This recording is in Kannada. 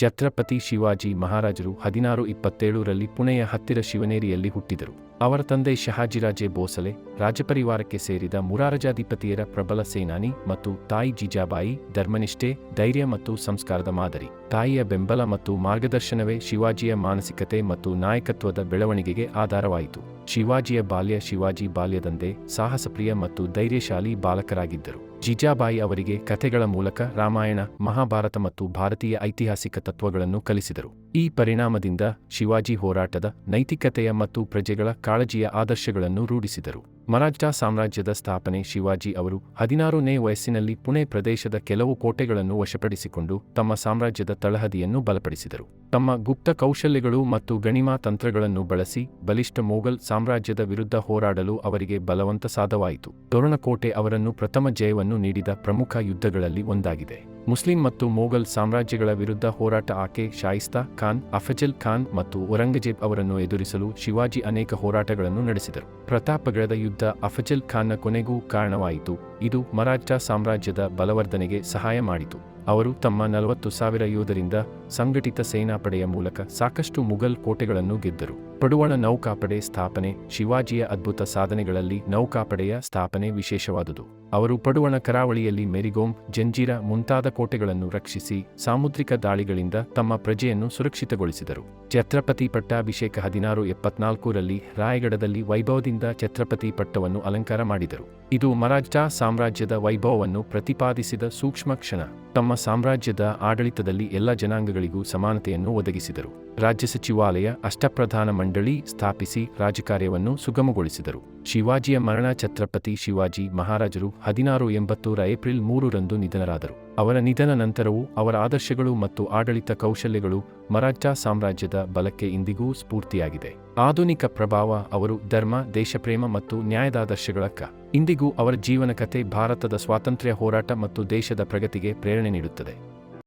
ಛತ್ರಪತಿ ಶಿವಾಜಿ ಮಹಾರಾಜರು 1627ರಲ್ಲಿ ಪುಣೆಯ ಹತ್ತಿರ ಶಿವನೇರಿಯಲ್ಲಿ ಹುಟ್ಟಿದರು. ಅವರ ತಂದೆ ಶಹಾಜಿರಾಜೇ ಭೋಸಲೆ ರಾಜಪರಿವಾರಕ್ಕೆ ಸೇರಿದ ಮುರಾರಜಾಧಿಪತಿಯರ ಪ್ರಬಲ ಸೇನಾನಿ ಮತ್ತು ತಾಯಿ ಜಿಜಾಬಾಯಿ ಧರ್ಮನಿಷ್ಠೆ, ಧೈರ್ಯ ಮತ್ತು ಸಂಸ್ಕಾರದ ಮಾದರಿ. ತಾಯಿಯ ಬೆಂಬಲ ಮತ್ತು ಮಾರ್ಗದರ್ಶನವೇ ಶಿವಾಜಿಯ ಮಾನಸಿಕತೆ ಮತ್ತು ನಾಯಕತ್ವದ ಬೆಳವಣಿಗೆಗೆ ಆಧಾರವಾಯಿತು. ಶಿವಾಜಿ ಬಾಲ್ಯದಂದೇ ಸಾಹಸಪ್ರಿಯ ಮತ್ತು ಧೈರ್ಯಶಾಲಿ ಬಾಲಕರಾಗಿದ್ದರು. ಜಿಜಾಬಾಯಿ ಅವರಿಗೆ ಕಥೆಗಳ ಮೂಲಕ ರಾಮಾಯಣ, ಮಹಾಭಾರತ ಮತ್ತು ಭಾರತೀಯ ಐತಿಹಾಸಿಕ ತತ್ವಗಳನ್ನು ಕಲಿಸಿದರು. ಈ ಪರಿಣಾಮದಿಂದ ಶಿವಾಜಿ ಹೋರಾಟದ, ನೈತಿಕತೆಯ ಮತ್ತು ಪ್ರಜೆಗಳ ಕಾಳಜಿಯ ಆದರ್ಶಗಳನ್ನು ರೂಢಿಸಿದರು. ಮರಾಠಾ ಸಾಮ್ರಾಜ್ಯದ ಸ್ಥಾಪನೆ. ಶಿವಾಜಿ ಅವರು 16ನೇ ವಯಸ್ಸಿನಲ್ಲಿ ಪುಣೆ ಪ್ರದೇಶದ ಕೆಲವು ಕೋಟೆಗಳನ್ನು ವಶಪಡಿಸಿಕೊಂಡು ತಮ್ಮ ಸಾಮ್ರಾಜ್ಯದ ತಳಹದಿಯನ್ನು ಬಲಪಡಿಸಿದರು. ತಮ್ಮ ಗುಪ್ತ ಕೌಶಲ್ಯಗಳು ಮತ್ತು ಗಣಿಮಾ ತಂತ್ರಗಳನ್ನು ಬಳಸಿ ಬಲಿಷ್ಠ ಮೊಘಲ್ ಸಾಮ್ರಾಜ್ಯದ ವಿರುದ್ಧ ಹೋರಾಡಲು ಅವರಿಗೆ ಬಲವಂತ ಸಾಧ್ಯವಾಯಿತು. ತೋರಣಕೋಟೆ ಅವರನ್ನು ಪ್ರಥಮ ಜಯವನ್ನು ನೀಡಿದ ಪ್ರಮುಖ ಯುದ್ಧಗಳಲ್ಲಿ ಒಂದಾಗಿದೆ. ಮುಸ್ಲಿಂ ಮತ್ತು ಮೊಘಲ್ ಸಾಮ್ರಾಜ್ಯಗಳ ವಿರುದ್ಧ ಹೋರಾಟ. ಆಕೆ ಶಾಯಿಸ್ತಾ ಖಾನ್, ಅಫಜಲ್ ಖಾನ್ ಮತ್ತು ಔರಂಗಜೇಬ್ ಅವರನ್ನು ಎದುರಿಸಲು ಶಿವಾಜಿ ಅನೇಕ ಹೋರಾಟಗಳನ್ನು ನಡೆಸಿದರು. ಪ್ರತಾಪಗಢದ ಯುದ್ಧ ಅಫಜಲ್ ಖಾನ್ನ ಕೊನೆಗೂ ಕಾರಣವಾಯಿತು. ಇದು ಮರಾಠಾ ಸಾಮ್ರಾಜ್ಯದ ಬಲವರ್ಧನೆಗೆ ಸಹಾಯ ಮಾಡಿತು. ಅವರು ತಮ್ಮ 40,000 ಯೋಧರಿಂದ ಸಂಘಟಿತ ಸೇನಾಪಡೆಯ ಮೂಲಕ ಸಾಕಷ್ಟು ಮುಘಲ್ ಕೋಟೆಗಳನ್ನು ಗೆದ್ದರು. ಪಡುವಣ ನೌಕಾಪಡೆ ಸ್ಥಾಪನೆ. ಶಿವಾಜಿಯ ಅದ್ಭುತ ಸಾಧನೆಗಳಲ್ಲಿ ನೌಕಾಪಡೆಯ ಸ್ಥಾಪನೆ ವಿಶೇಷವಾದುದು. ಅವರು ಪಡುವಣ ಕರಾವಳಿಯಲ್ಲಿ ಮೆರಿಗೋಮ್, ಜಂಜೀರಾ ಮುಂತಾದ ಕೋಟೆಗಳನ್ನು ರಕ್ಷಿಸಿ ಸಾಮುದ್ರಿಕ ದಾಳಿಗಳಿಂದ ತಮ್ಮ ಪ್ರಜೆಯನ್ನು ಸುರಕ್ಷಿತಗೊಳಿಸಿದರು. ಛತ್ರಪತಿ ಪಟ್ಟಾಭಿಷೇಕ. 1674ರಲ್ಲಿ ರಾಯಗಢದಲ್ಲಿ ವೈಭವದಿಂದ ಛತ್ರಪತಿ ಪಟ್ಟವನ್ನು ಅಲಂಕಾರ ಮಾಡಿದರು. ಇದು ಮರಾಠಾ ಸಾಮ್ರಾಜ್ಯದ ವೈಭವವನ್ನು ಪ್ರತಿಪಾದಿಸಿದ ಸೂಕ್ಷ್ಮ ಕ್ಷಣ. ತಮ್ಮ ಸಾಮ್ರಾಜ್ಯದ ಆಡಳಿತದಲ್ಲಿ ಎಲ್ಲ ಜನಾಂಗಗಳಿಗೂ ಸಮಾನತೆಯನ್ನು ಒದಗಿಸಿದರು. ರಾಜ್ಯ ಸಚಿವಾಲಯ, ಅಷ್ಟಪ್ರಧಾನ ಮಂಡಳಿ ಸ್ಥಾಪಿಸಿ ರಾಜಕಾರ್ಯವನ್ನು ಸುಗಮಗೊಳಿಸಿದರು. ಶಿವಾಜಿಯ ಮರಣ. ಛತ್ರಪತಿ ಶಿವಾಜಿ ಮಹಾರಾಜರು 1680ರ ಏಪ್ರಿಲ್ 3ರಂದು ನಿಧನರಾದರು. ಅವರ ನಿಧನ ನಂತರವೂ ಅವರ ಆದರ್ಶಗಳು ಮತ್ತು ಆಡಳಿತ ಕೌಶಲ್ಯಗಳು ಮರಾಠಾ ಸಾಮ್ರಾಜ್ಯದ ಬಲಕ್ಕೆ ಇಂದಿಗೂ ಸ್ಫೂರ್ತಿಯಾಗಿದೆ. ಆಧುನಿಕ ಪ್ರಭಾವ. ಅವರು ಧರ್ಮ, ದೇಶಪ್ರೇಮ ಮತ್ತು ನ್ಯಾಯದಾದರ್ಶಗಳಕ್ಕ ಇಂದಿಗೂ ಅವರ ಜೀವನ ಕಥೆ ಭಾರತದ ಸ್ವಾತಂತ್ರ್ಯ ಹೋರಾಟ ಮತ್ತು ದೇಶದ ಪ್ರಗತಿಗೆ ಪ್ರೇರಣೆ ನೀಡುತ್ತದೆ.